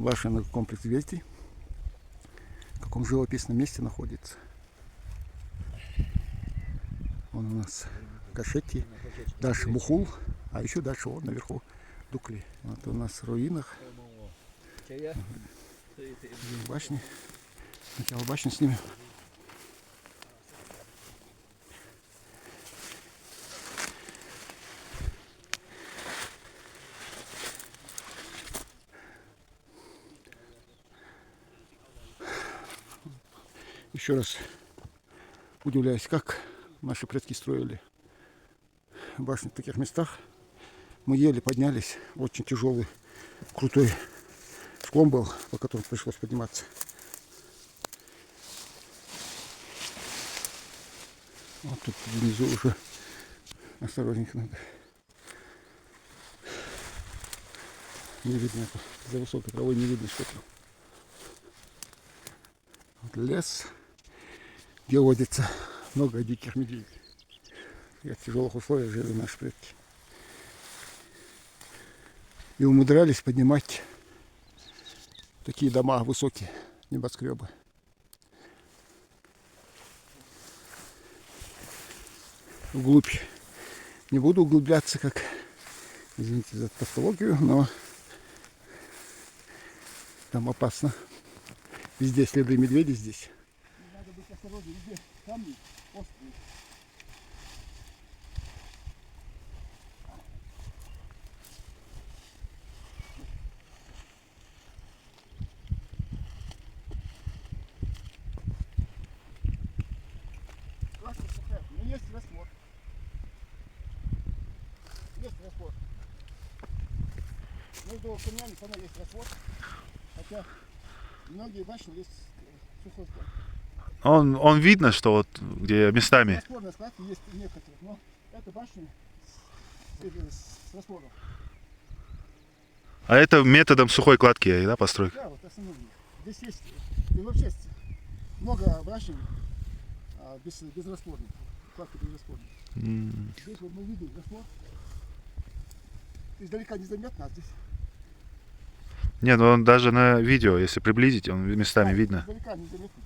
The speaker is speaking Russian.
Башенный комплекс Вести. В каком живописном месте находится. Вон у нас Кашетти, дальше Мухул, а еще дальше вот наверху Дукли. Вот у нас в руинах. Башни. Сначала башню снимем. Еще раз удивляюсь, как наши предки строили башни в таких местах. Мы еле поднялись, очень тяжелый, крутой склон был, по которому пришлось подниматься. Вот тут внизу уже осторожненько надо. Не видно, за высокой травой не видно что-то. Вот лес, где водится много диких медведей. И в тяжелых условиях жили наши предки. И умудрялись поднимать такие дома высокие, небоскребы. Вглубь не буду углубляться, как, извините за тавтологию, но там опасно. Везде следы медведей здесь. Надо быть осторожным, везде камни острые. Но есть раствор. Есть раствор. Между камнями все равно есть раствор. Хотя многие башни есть сухой склад. Он видно, что вот где местами. Растворные складки есть некоторые, но это башни с раствором. А это методом сухой кладки, да, постройка? Да, вот основные. Здесь есть, и вообще много башен безрастворных. Кладка безрастворная. Здесь вот мы видим раствор. Издалека незаметно, а здесь. Нет, ну он даже на видео, если приблизить, он местами видно. Издалека незаметно.